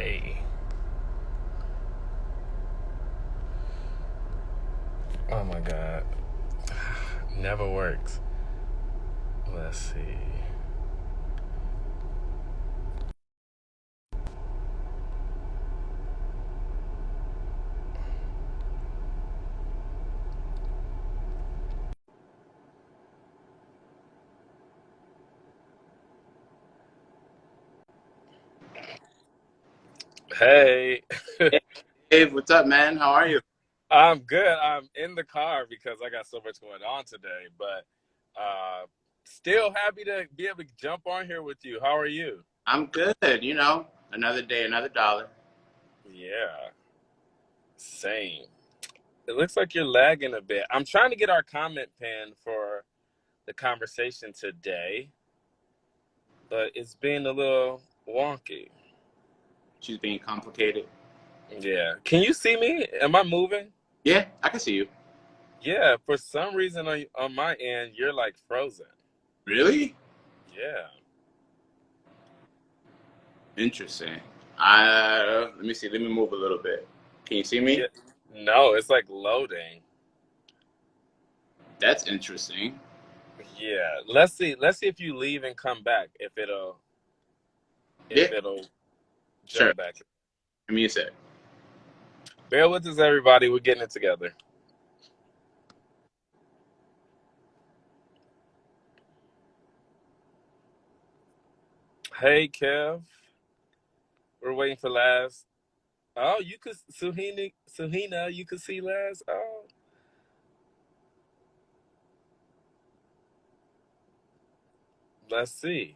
Hey. Oh my God. Never works. Let's see. Hey. Hey, Dave, what's up, man? How are you? I'm good. I'm in the car because I got so much going on today, but still happy to be able to jump on here with you. How are you? I'm good. Another day, another dollar. Yeah, same. It looks like you're lagging a bit. I'm trying to get our comment pin for the conversation today, but it's been a little wonky. She's being complicated. Yeah. Can you see me? Am I moving? Yeah, I can see you. Yeah, for some reason on my end, you're like frozen. Really? Yeah. Interesting. Let me see. Let me move a little bit. Can you see me? Yeah. No, it's like loading. That's interesting. Yeah. Let's see. Let's see if you leave and come back. If Yeah, it'll sure. jump back. Give me a sec. Bear with us, everybody. We're getting it together. Hey, Kev. We're waiting for Laz. Oh, you could Suhina, you could see Laz. Oh. Let's see.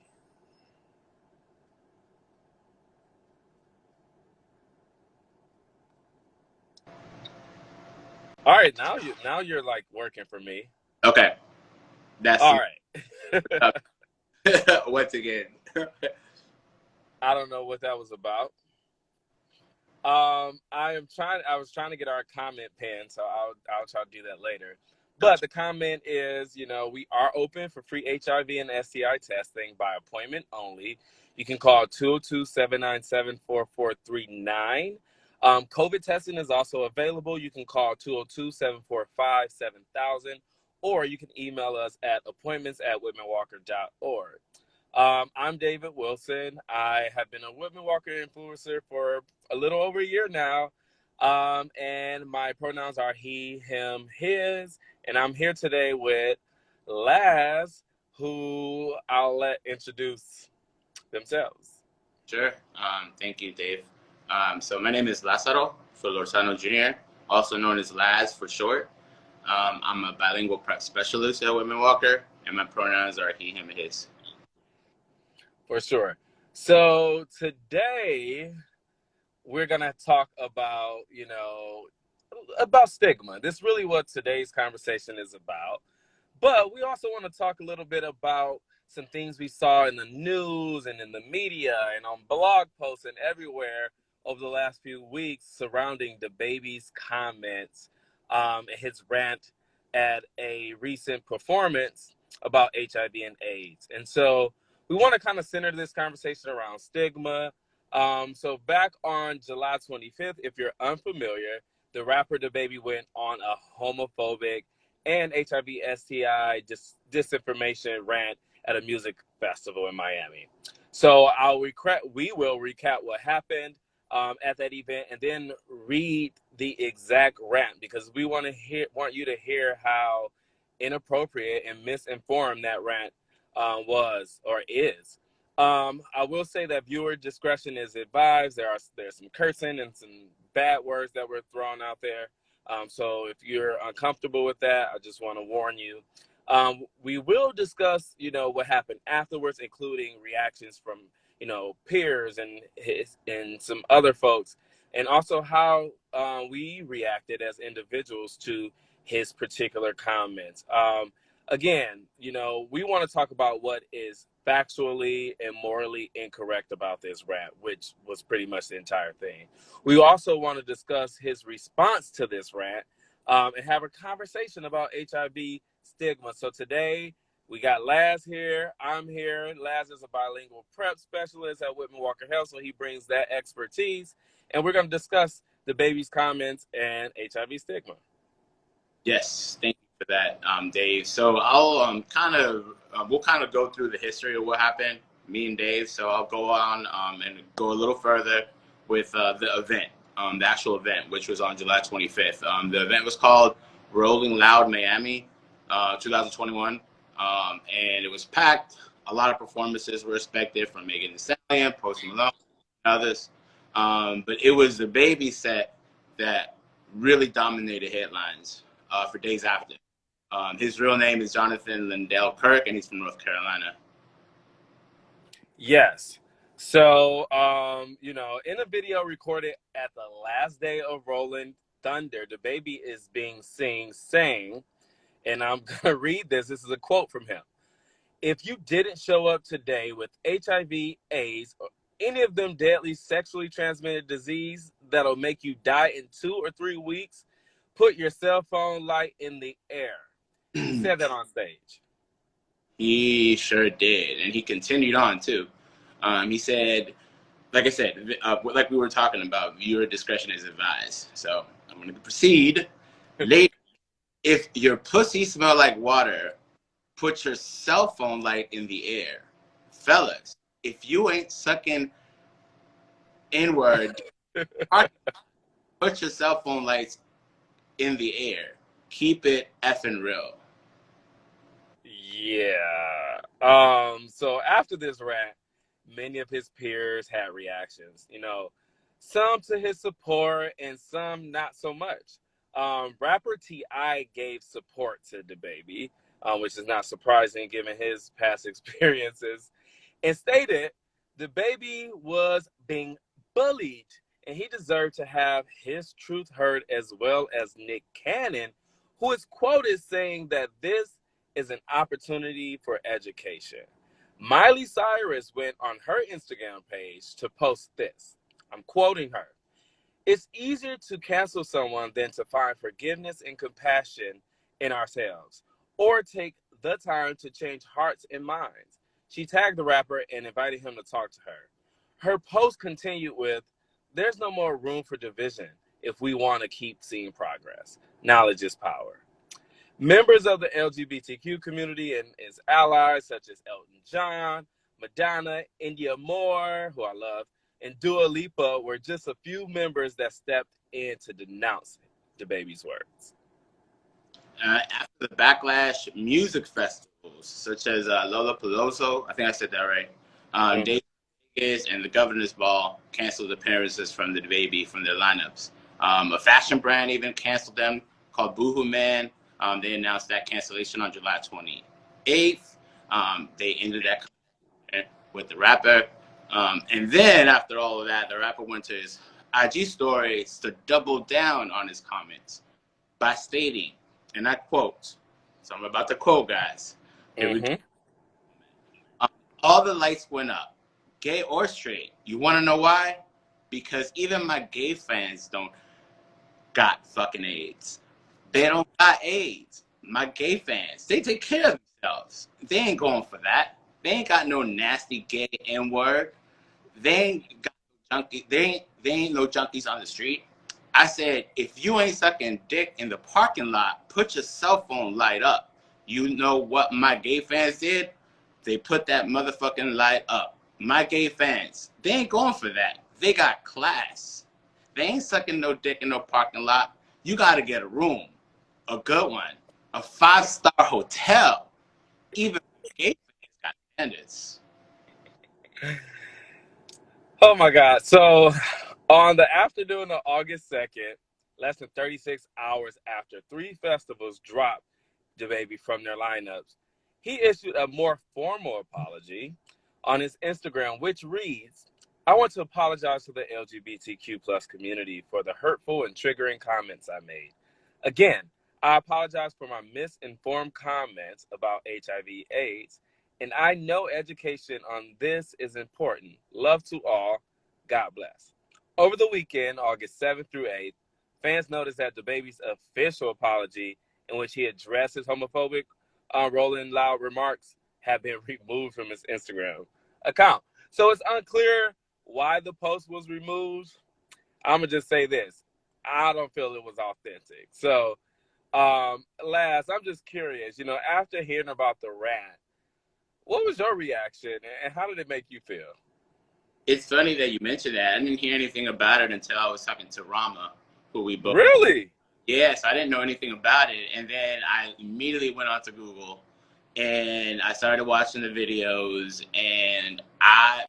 All right, now you're like working for me. Okay, that's All the right. once again. I don't know what that was about. I was trying to get our comment pinned, so I'll try to do that later. But Gotcha. the comment is, we are open for free HIV and STI testing by appointment only. You can call 202-797-4439. COVID testing is also available. You can call 202-745-7000, or you can email us at appointments@whitmanwalker.org. I'm David Wilson. I have been a Whitman-Walker influencer for a little over a year now. And my pronouns are he, him, his. And I'm here today with Laz, who I'll let introduce themselves. Sure. Thank you, Dave. So my name is Lazaro Solorzano Jr., also known as Laz for short. I'm a bilingual prep specialist at Whitman-Walker, and my pronouns are he, him, and his. For sure. So today we're going to talk about, about stigma. This is really what today's conversation is about. But we also want to talk a little bit about some things we saw in the news and in the media and on blog posts and everywhere over the last few weeks surrounding the baby's comments and his rant at a recent performance about HIV and AIDS. And so we want to kind of center this conversation around stigma. So back on July 25th, if you're unfamiliar, the rapper DaBaby went on a homophobic and HIV STI disinformation rant at a music festival in Miami. So we will recap what happened at that event and then read the exact rant because we want you to hear how inappropriate and misinformed that rant was or is. I will say that viewer discretion is advised. There's some cursing and some bad words that were thrown out there. So if you're uncomfortable with that, I just want to warn you. We will discuss, what happened afterwards, including reactions from, peers and some other folks, and also how we reacted as individuals to his particular comments. Again, we want to talk about what is factually and morally incorrect about this rant, which was pretty much the entire thing. We also want to discuss his response to this rant and have a conversation about HIV stigma. So today, We got Laz here. I'm here. Laz is a bilingual prep specialist at Whitman-Walker Health, so he brings that expertise. And we're going to discuss the baby's comments and HIV stigma. Yes, thank you for that, Dave. So I'll we'll kind of go through the history of what happened, me and Dave. So I'll go on and go a little further with the event, the actual event, which was on July 25th. The event was called Rolling Loud Miami, 2021, and it was packed. A lot of performances were expected from Megan Thee Stallion, Post Malone, and others. But it was the baby set that really dominated headlines for days after. His real name is Jonathan Lindell Kirk, and he's from North Carolina. Yes. So, in a video recorded at the last day of Rolling Thunder, the baby is being seen saying, and I'm going to read this. This is a quote from him. "If you didn't show up today with HIV, AIDS, or any of them deadly sexually transmitted disease that'll make you die in 2 or 3 weeks, put your cell phone light in the air." He said that on stage. He sure did, and he continued on too. He said, like I said, like we were talking about, viewer discretion is advised. So I'm going to proceed. Later, if your pussy smell like water, put your cell phone light in the air. Fellas, if you ain't sucking inward, put your cell phone lights in the air. Keep it effing real. Yeah. So after this rant, many of his peers had reactions, some to his support and some not so much. Rapper T.I. gave support to the baby, which is not surprising given his past experiences, and stated the baby was being bullied and he deserved to have his truth heard, as well as Nick Cannon, who is quoted saying that this is an opportunity for education. Miley Cyrus went on her Instagram page to post this. I'm quoting her. "It's easier to cancel someone than to find forgiveness and compassion in ourselves, or take the time to change hearts and minds." She tagged the rapper and invited him to talk to her. Her post continued with, "There's no more room for division if we want to keep seeing progress. Knowledge is power." Members of the LGBTQ community and its allies, such as Elton John, Madonna, India Moore, who I love, and Dua Lipa, were just a few members that stepped in to denounce the baby's words. After the backlash, music festivals such as Lollapalooza, I think I said that right, Dave Vegas and the Governor's Ball canceled appearances from the baby from their lineups. A fashion brand even canceled them called Boohoo Man. They announced that cancellation on July 28th. They ended that with the rapper. And then after all of that, the rapper went to his IG stories to double down on his comments by stating, and I quote, so I'm about to quote, guys. Here we go. "All the lights went up, gay or straight. You want to know why? Because even my gay fans don't got fucking AIDS. They don't got AIDS. My gay fans, they take care of themselves. They ain't going for that. They ain't got no nasty gay N-word. They ain't got no junkies. They ain't no junkies on the street. I said, if you ain't sucking dick in the parking lot, put your cell phone light up. You know what my gay fans did? They put that motherfucking light up. My gay fans, they ain't going for that. They got class. They ain't sucking no dick in no parking lot. You got to get a room, a good one, a 5-star hotel. Even gay fans got standards." Oh my God. So on the afternoon of August 2nd, less than 36 hours after 3 festivals dropped the baby from their lineups, he issued a more formal apology on his Instagram, which reads, "I want to apologize to the LGBTQ plus community for the hurtful and triggering comments I made. Again, I apologize for my misinformed comments about HIV AIDS, and I know education on this is important. Love to all. God bless." Over the weekend, August 7th through 8th, fans noticed that the baby's official apology, in which he addressed his homophobic Rolling Loud remarks have been removed from his Instagram account. So it's unclear why the post was removed. I'm gonna just say this: I don't feel it was authentic. So, Laz, I'm just curious. After hearing about the rant, what was your reaction, and how did it make you feel? It's funny that you mentioned that. I didn't hear anything about it until I was talking to Rama, who we both. Really? Yes, I didn't know anything about it, and then I immediately went onto Google, and I started watching the videos, and I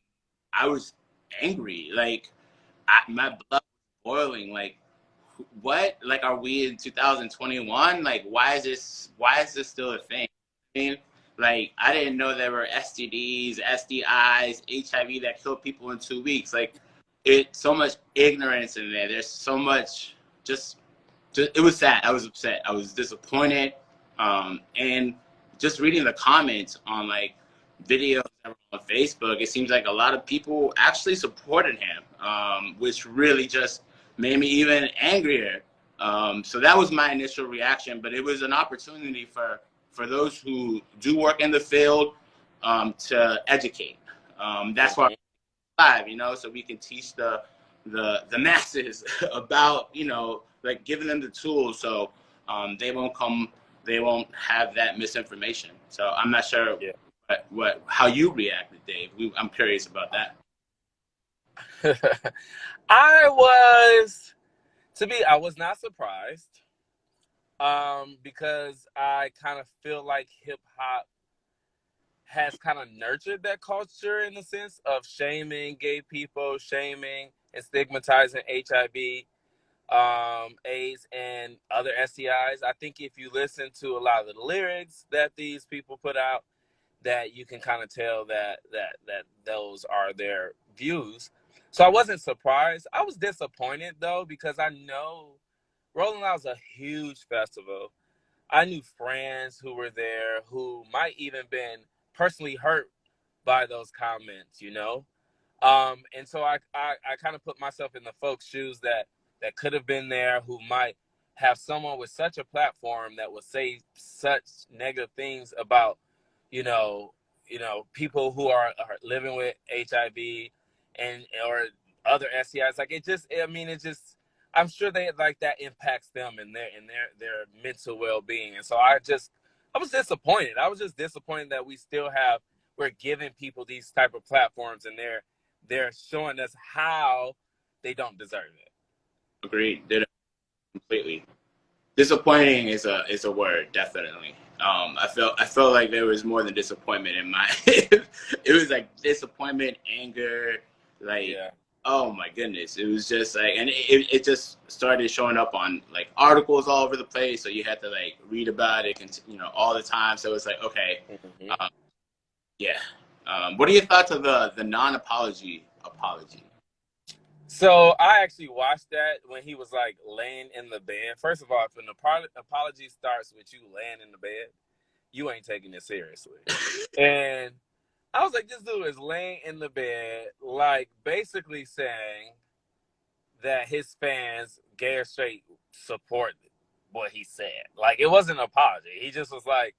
was angry. Like, my blood was boiling. Like, what? Like, are we in 2021? Like, why is this still a thing? I mean, like, I didn't know there were STDs, STIs, HIV that kill people in 2 weeks. Like, it's so much ignorance in there. There's so much just it was sad. I was upset. I was disappointed. And just reading the comments on like videos that were on Facebook, it seems like a lot of people actually supported him, which really just made me even angrier. So that was my initial reaction, but it was an opportunity for those who do work in the field to educate. That's why I'm live, so we can teach the masses about, like giving them the tools so they won't have that misinformation. So I'm not sure how you reacted, Dave. I'm curious about that. I was not surprised, because I kind of feel like hip hop has kind of nurtured that culture in the sense of shaming gay people, shaming and stigmatizing HIV, AIDS, and other STIs. I think if you listen to a lot of the lyrics that these people put out, that you can kind of tell that those are their views. So I wasn't surprised. I was disappointed though, because I know Rolling Loud was a huge festival. I knew friends who were there who might even been personally hurt by those comments. And so I kind of put myself in the folks' shoes that could have been there, who might have someone with such a platform that would say such negative things about, you know, people who are living with HIV and or other STIs. Like I'm sure they like that impacts them and their mental well-being. And so I was disappointed. I was just disappointed that we're giving people these type of platforms, and they're showing us how they don't deserve it. Agreed. Did it completely. Disappointing is a word, definitely. I felt like there was more than disappointment in my. It was like disappointment, anger, like. Yeah. Oh my goodness. It was just like, and it just started showing up on like articles all over the place. So you had to like read about it, all the time. So it's like, okay, yeah. What are your thoughts of the non-apology apology? So I actually watched that when he was like laying in the bed. First of all, if an apology starts with you laying in the bed, you ain't taking it seriously. And I was like, this dude is laying in the bed, like basically saying that his fans, gay or straight, support what he said. Like, it wasn't an apology. He just was like,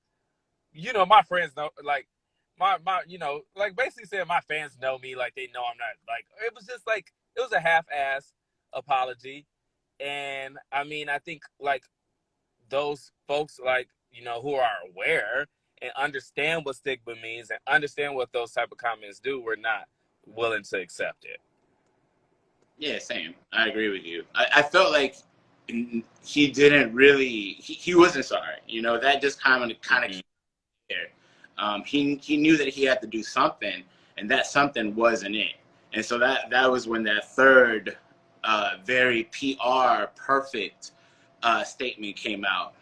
my friends know, like, my like basically saying my fans know me, like they know I'm not, like, it was just like, it was a half-ass apology. And I mean, I think like those folks, like, who are aware and understand what stigma means and understand what those type of comments do, were not willing to accept it. Yeah, same. I agree with you. I felt like he didn't really, he wasn't sorry. That just kind of came there. He knew that he had to do something, and that something wasn't it. And so that was when that third, very PR perfect statement came out,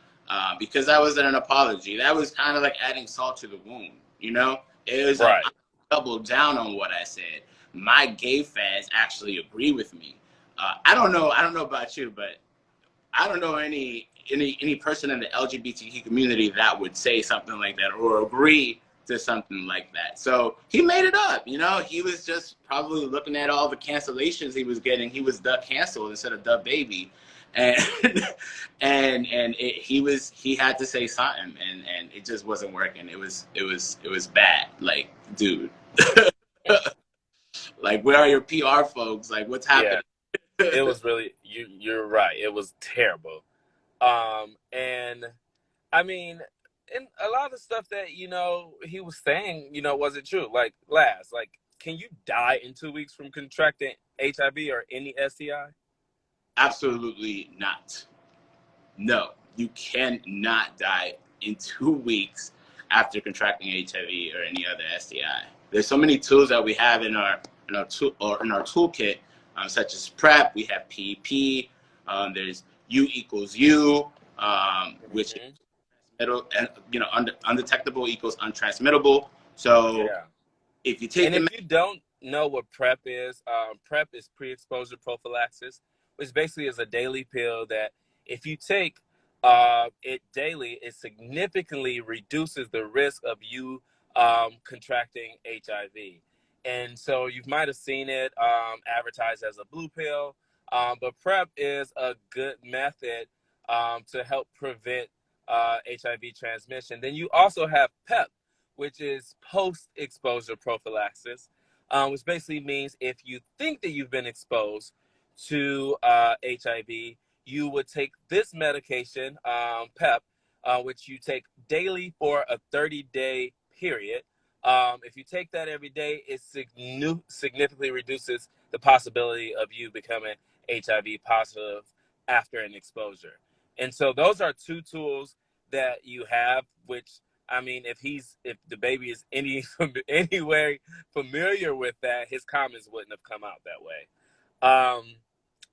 because that wasn't an apology. That was kind of like adding salt to the wound. It was Right. like, I doubled down on what I said. My gay fans actually agree with me. I don't know about you, but I don't know any person in the LGBTQ community that would say something like that or agree to something like that. So he made it up. He was just probably looking at all the cancellations he was getting. He was duck canceled instead of duck baby, and he had to say something, and it just wasn't working. It was bad. Like, dude, like, where are your PR folks? Like, what's Yeah, happening? it was really, you're right. It was terrible. And I mean, and a lot of stuff that, he was saying, wasn't true. Like, can you die in 2 weeks from contracting HIV or any STI? Absolutely not. No, you cannot die in 2 weeks after contracting HIV or any other STI. There's so many tools that we have in our toolkit, such as PrEP. We have PEP. There's U equals U, which is undetectable equals untransmittable. So Yeah. if you take And if you don't know what PrEP is pre-exposure prophylaxis, which basically is a daily pill that if you take it daily, it significantly reduces the risk of you contracting HIV. And so you might have seen it advertised as a blue pill, but PrEP is a good method to help prevent HIV transmission. Then you also have PEP, which is post-exposure prophylaxis, which basically means if you think that you've been exposed to HIV, you would take this medication, PEP, which you take daily for a 30-day period. If you take that every day, it significantly reduces the possibility of you becoming HIV positive after an exposure. And so those are two tools that you have, which, I mean, if the baby is anywhere familiar with that, his comments wouldn't have come out that way.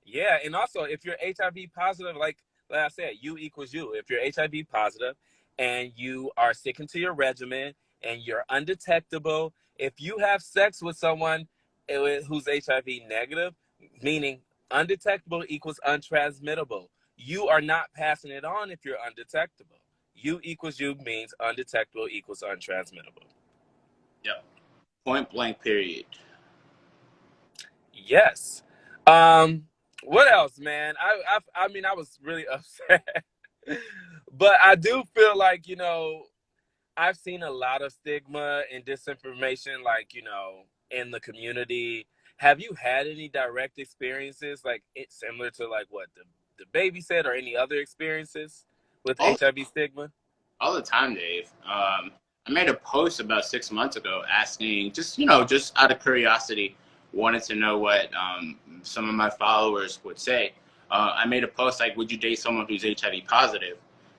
Yeah, and also if you're HIV positive, like I said, U equals U. If you're HIV positive and you are sticking to your regimen and you're undetectable, if you have sex with someone who's HIV negative, meaning undetectable equals untransmittable, you are not passing it on if you're undetectable. U equals U means undetectable equals untransmittable. Yep. Point blank, period. Yes. What else, man? I mean, I was really upset, but I do feel like I've seen a lot of stigma and disinformation, like in the community. Have you had any direct experiences, like it's similar to like what the baby said, or any other experiences with All, HIV stigma? all the time, Dave. I made a post about 6 months ago asking, just out of curiosity, wanted to know what some of my followers would say. I made a post like, "Would you date someone who's HIV positive?"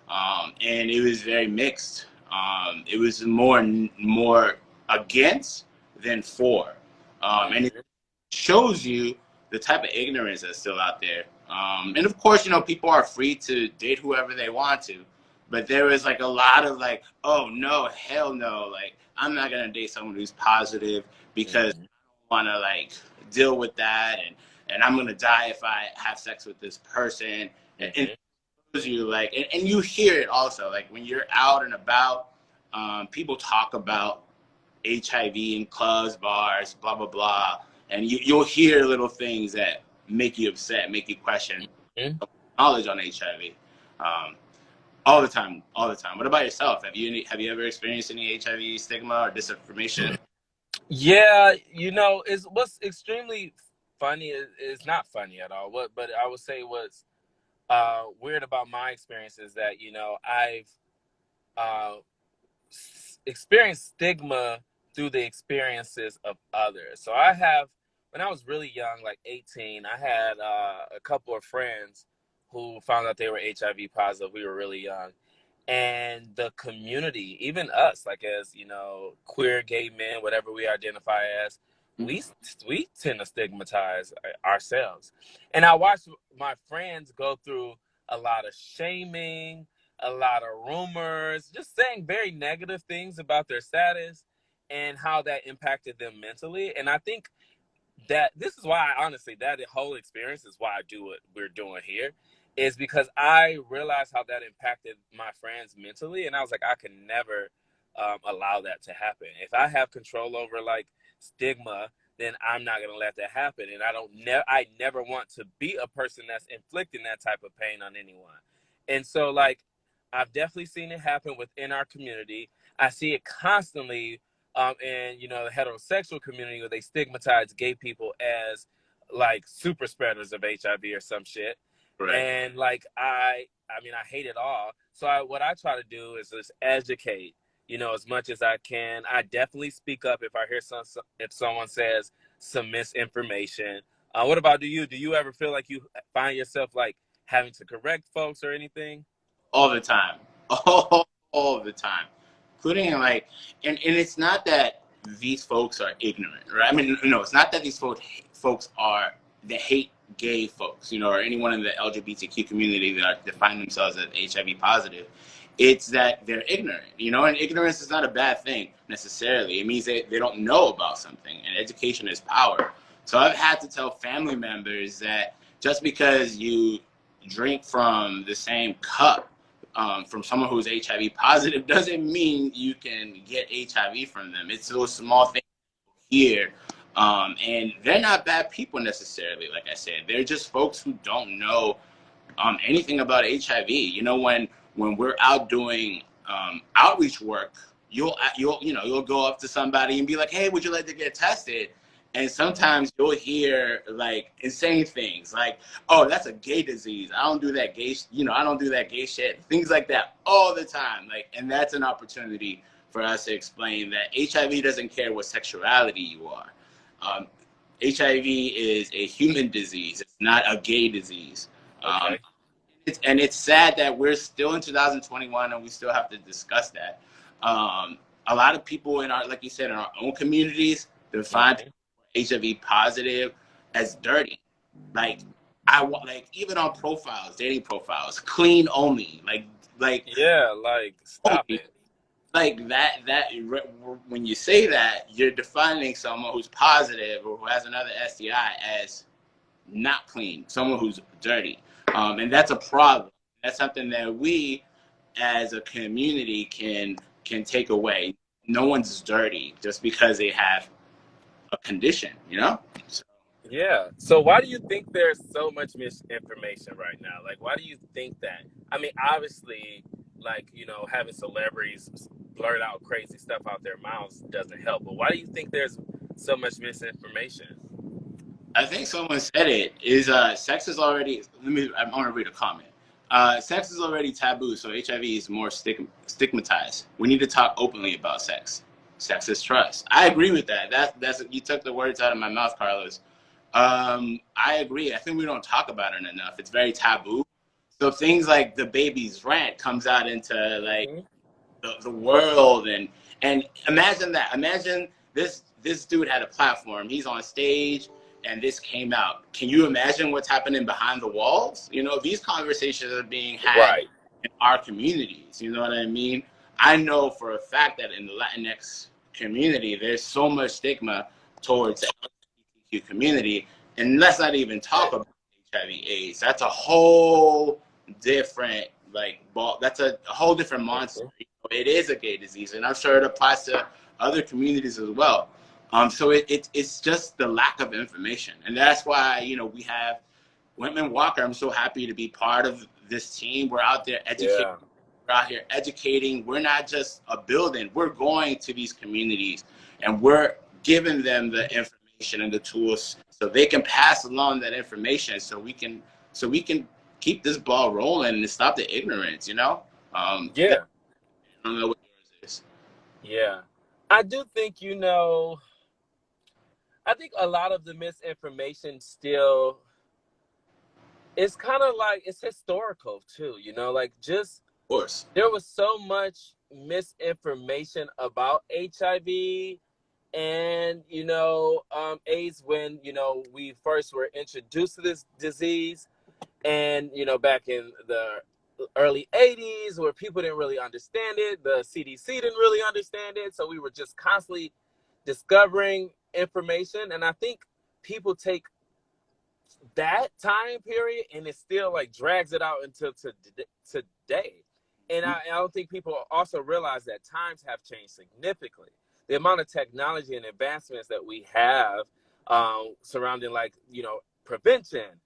And it was very mixed. It was more against than for, and it shows you the type of ignorance that's still out there. And of course, people are free to date whoever they want to, but there is like a lot of like, oh no, hell no, like I'm not gonna date someone who's positive because I don't want to like deal with that, and I'm gonna die if I have sex with this person. And it shows you like, and you hear it also, like when you're out and about, people talk about HIV in clubs, bars, blah blah blah, and you'll hear little things that make you upset, make you question knowledge on HIV. All the time, all the time. What about yourself? Have you ever experienced any HIV stigma or disinformation? Yeah, it's what's extremely funny is not funny at all. But I would say what's weird about my experience is that I've uh, experienced stigma through the experiences of others. So when I was really young, like 18, I had a couple of friends who found out they were HIV positive. We were really young, and the community, even us, like as queer, gay men, whatever we identify as, we tend to stigmatize ourselves. And I watched my friends go through a lot of shaming, a lot of rumors, just saying very negative things about their status and how that impacted them mentally. And I think that this is why, honestly, that whole experience is why I do what we're doing here, is because I realized how that impacted my friends mentally, and I was like, I can never allow that to happen. If I have control over like stigma, then I'm not gonna let that happen. And I never want to be a person that's inflicting that type of pain on anyone. And so like I've definitely seen it happen within our community. I see it constantly in the heterosexual community where they stigmatize gay people as like super spreaders of HIV or some shit. Right. And like I mean I hate it all. So what I try to do is just educate, as much as I can. I definitely speak up if I hear if someone says some misinformation. What about you? Do you ever feel like you find yourself like having to correct folks or anything? All the time, all the time, including like, and it's not that these folks are ignorant, right? I mean, no, it's not that these folks are they hate gay folks, or anyone in the LGBTQ community that define themselves as HIV positive. It's that they're ignorant, and ignorance is not a bad thing necessarily. It means they don't know about something, and education is power. So I've had to tell family members that just because you drink from the same cup from someone who's HIV positive doesn't mean you can get HIV from them. It's those small things here. And they're not bad people necessarily, like I said. They're just folks who don't know anything about HIV. When we're out doing outreach work, you'll go up to somebody and be like, "Hey, would you like to get tested?" And sometimes you'll hear like insane things like, "Oh, that's a gay disease. I don't do that gay, I don't do that gay shit." Things like that all the time. And that's an opportunity for us to explain that HIV doesn't care what sexuality you are. HIV is a human disease. It's not a gay disease. Okay. It's sad that we're still in 2021 and we still have to discuss that. A lot of people like you said, in our own communities define HIV positive as dirty. Like even on profiles, dating profiles, clean only, Yeah, like stop only. it. Like that when you say that, you're defining someone who's positive or who has another STI as not clean, someone who's dirty. And that's a problem. That's something that we as a community can take away. No one's dirty just because they have a condition. So, Yeah. So why do you think there's so much misinformation right now? Like, why do you think that? I mean, obviously, like, having celebrities blurt out crazy stuff out their mouths doesn't help. But why do you think there's so much misinformation? I think someone said it is sex is already. I'm gonna read a comment. Sex is already taboo, so HIV is more stigmatized. We need to talk openly about sex. Sex is trust. I agree with that. That's you took the words out of my mouth, Carlos. I agree. I think we don't talk about it enough. It's very taboo. So things like the baby's rant comes out into like Mhm. the world and imagine that. Imagine this dude had a platform. He's on stage and this came out. Can you imagine what's happening behind the walls? These conversations are being had Right. in our communities. You know what I mean? I know for a fact that in the Latinx community, there's so much stigma towards the LGBTQ community. And let's not even talk about HIV/AIDS. That's a whole different ball. That's a whole different monster. It is a gay disease, and I'm sure it applies to other communities as well. So it's just the lack of information, and that's why we have Whitman-Walker. I'm so happy to be part of this team. We're out there educating. Yeah. We're out here educating. We're not just a building. We're going to these communities, and we're giving them the information and the tools so they can pass along that information, so we can keep this ball rolling and stop the ignorance. I Yeah. don't know what yours is. Yeah. I do think, I think a lot of the misinformation still, it's kind of like, it's historical too, like just, Of course. there was so much misinformation about HIV and AIDS when we first were introduced to this disease, and back in the early 80s where people didn't really understand it, the CDC didn't really understand it, so we were just constantly discovering information. And I think people take that time period and it still like drags it out until today. And I don't think people also realize that times have changed significantly. The amount of technology and advancements that we have surrounding, like, prevention,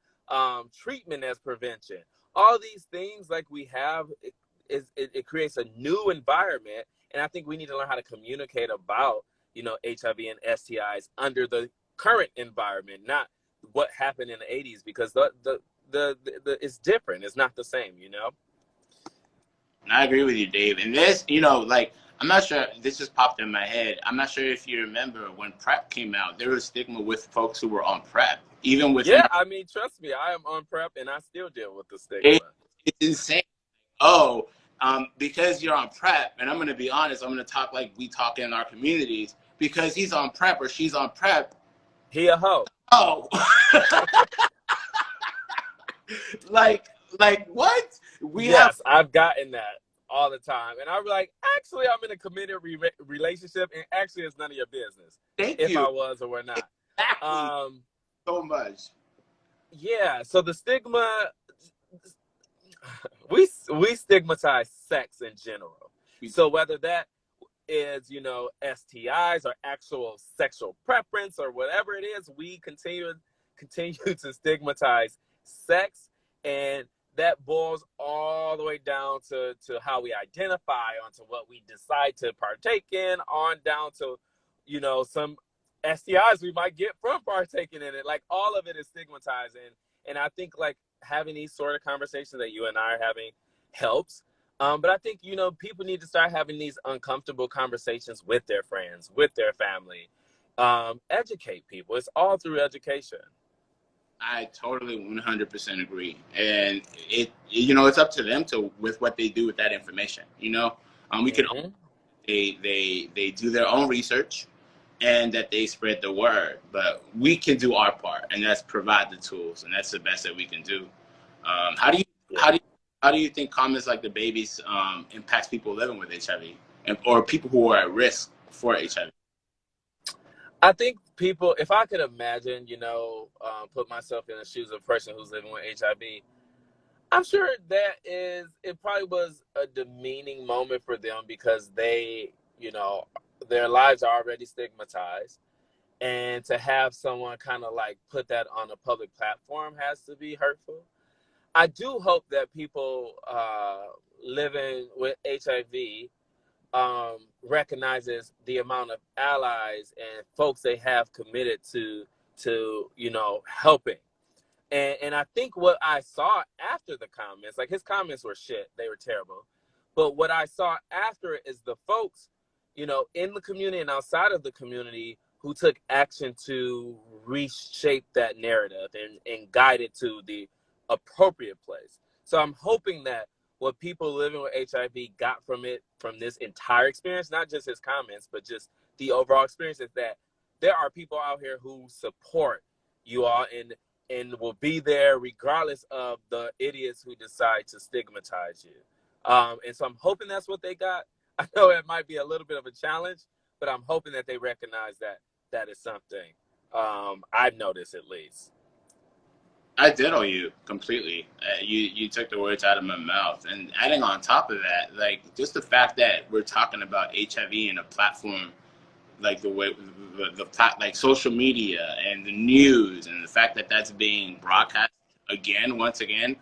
treatment as prevention, all these things like we have, it creates a new environment. And I think we need to learn how to communicate about, HIV and STIs under the current environment, not what happened in the 80s, because the it's different. It's not the same, I agree with you, Dave. And this, like, I'm not sure, this just popped in my head. I'm not sure if you remember when PrEP came out, there was stigma with folks who were on PrEP, even within. Yeah, I mean, trust me, I am on PrEP and I still deal with the It, stigma. it's insane. Oh, because you're on PrEP, and I'm going to be honest, I'm going to talk like we talk in our communities, because he's on PrEP or she's on PrEP. He a hoe. Oh, like what? Yes, I've gotten that all the time. And I'm like, actually, I'm in a committed relationship, and actually, it's none of your business if I was or were not. Exactly. So much. Yeah, so the stigma, we stigmatize sex in general. So whether that is, STIs or actual sexual preference or whatever it is, we continue to stigmatize sex, and that boils all the way down to how we identify, onto what we decide to partake in, on down to, some STIs we might get from partaking in it. Like, all of it is stigmatizing. And I think, like, having these sort of conversations that you and I are having helps. But I think, people need to start having these uncomfortable conversations with their friends, with their family. Educate people. It's all through education. I totally 100% agree. And it's up to them with what they do with that information. We can, they do their own research, and that they spread the word, but we can do our part, and that's provide the tools, and that's the best that we can do. How do you think comments like the babies impacts people living with HIV, or people who are at risk for HIV? I think people, if I could imagine, put myself in the shoes of a person who's living with HIV, I'm sure it probably was a demeaning moment for them, because they, their lives are already stigmatized. And to have someone kind of like put that on a public platform has to be hurtful. I do hope that people living with HIV recognizes the amount of allies and folks they have committed to helping. And I think what I saw after the comments, like, his comments were shit, they were terrible. But what I saw after it is the folks, in the community and outside of the community, who took action to reshape that narrative and guide it to the appropriate place. So I'm hoping that what people living with HIV got from this entire experience, not just his comments, but just the overall experience, is that there are people out here who support you all and will be there regardless of the idiots who decide to stigmatize you. And so I'm hoping that's what they got. I know it might be a little bit of a challenge, but I'm hoping that they recognize that is something I've noticed, at least. I ditto you completely. You took the words out of my mouth. And adding on top of that, like, just the fact that we're talking about HIV in a platform like the way like social media and the news, and the fact that that's being broadcast once again,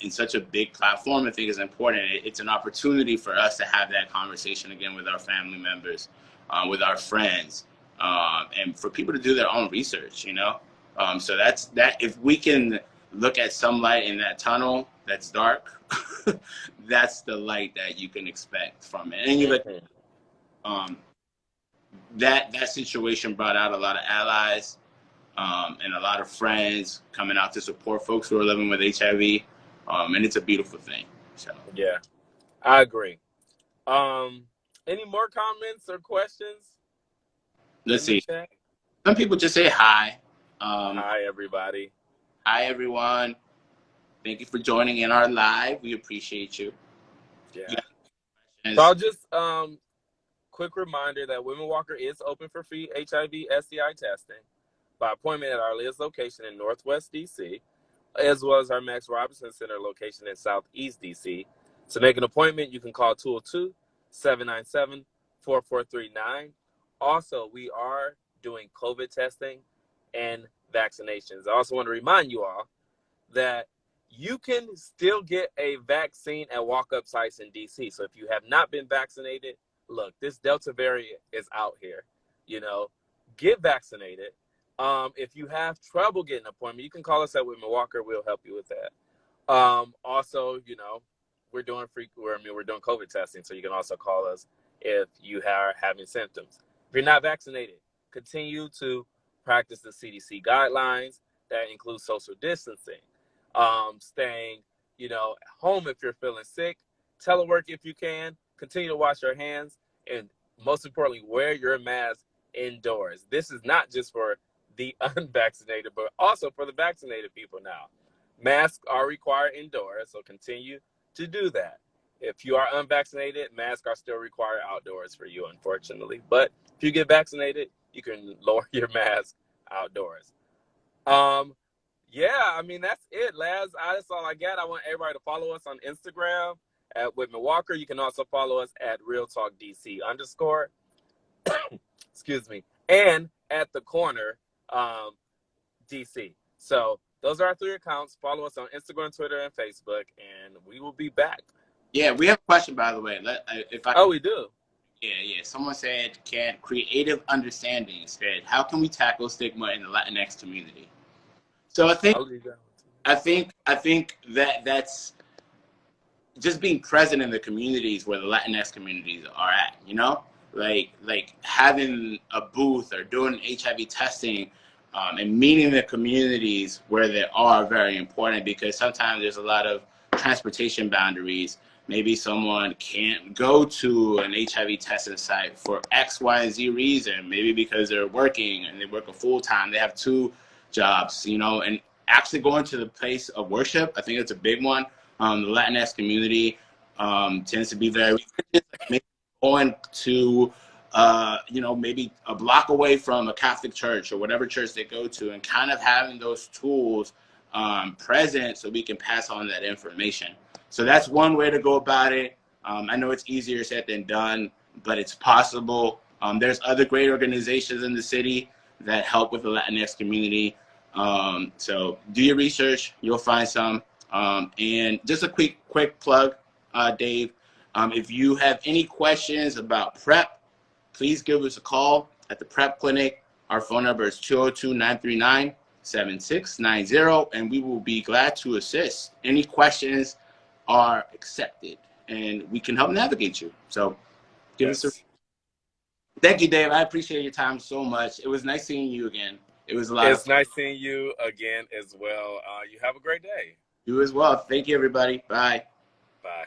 in such a big platform, I think is important. It's an opportunity for us to have that conversation again with our family members, with our friends, and for people to do their own research. So that's that. If we can look at some light in that tunnel that's dark, that's the light that you can expect from it. And that situation brought out a lot of allies, and a lot of friends coming out to support folks who are living with HIV, and it's a beautiful thing. So yeah, I agree. Any more comments or questions? let's see. Some people just say hi. Hi, everybody. Hi, everyone. Thank you for joining in our live. We appreciate you. Yeah. So I'll just quick reminder that Whitman-Walker is open for free HIV Sti testing by appointment at our latest location in Northwest DC, as well as our Max Robinson Center location in Southeast DC. To make an appointment, you can call 202-797-4439. Also, we are doing COVID testing and vaccinations. I also want to remind you all that you can still get a vaccine at walk-up sites in DC. So if you have not been vaccinated, look, this Delta variant is out here. You know, get vaccinated. If you have trouble getting an appointment, you can call us at Whitman-Walker. We'll help you with that. Also, you know, we're doing COVID testing, so you can also call us if you are having symptoms. If you're not vaccinated, continue to practice the CDC guidelines. That includes social distancing, staying, you know, home if you're feeling sick, telework if you can, continue to wash your hands, and most importantly, wear your mask indoors. This is not just for the unvaccinated, but also for the vaccinated people now. Masks are required indoors, so continue to do that. If you are unvaccinated, masks are still required outdoors for you, unfortunately. But if you get vaccinated, you can lower your mask outdoors. Yeah, I mean, that's it, Laz. That's all I got. I want everybody to follow us on Instagram at Whitman-Walker. You can also follow us at Real Talk DC _ excuse me, and at the corner DC. So those are our 3 accounts. Follow us on Instagram, Twitter, and Facebook, and we will be back. Yeah, we have a question, by the way. We do. Yeah. Someone said, "Can creative understanding said, how can we tackle stigma in the Latinx community?" So I think that's just being present in the communities where the Latinx communities are at. You know, like having a booth or doing HIV testing. And meeting the communities where they are very important, because sometimes there's a lot of transportation boundaries. Maybe someone can't go to an HIV testing site for X, Y, and Z reason. Maybe because they're working and they work a full time. They have 2 jobs, you know, and actually going to the place of worship, I think it's a big one. The Latinx community tends to be very religious. Going to you know, maybe a block away from a Catholic church or whatever church they go to, and kind of having those tools present so we can pass on that information. So that's one way to go about it. I know it's easier said than done, but it's possible. There's other great organizations in the city that help with the Latinx community. So do your research, you'll find some. And just a quick plug, Dave. If you have any questions about PrEP, please give us a call at the PrEP Clinic. Our phone number is 202-939-7690, and we will be glad to assist. Any questions are accepted, and we can help navigate you. So give us a... Thank you, Dave. I appreciate your time so much. It was nice seeing you again. It was a lot of fun. It's nice seeing you again as well. You have a great day. You as well. Thank you, everybody. Bye. Bye.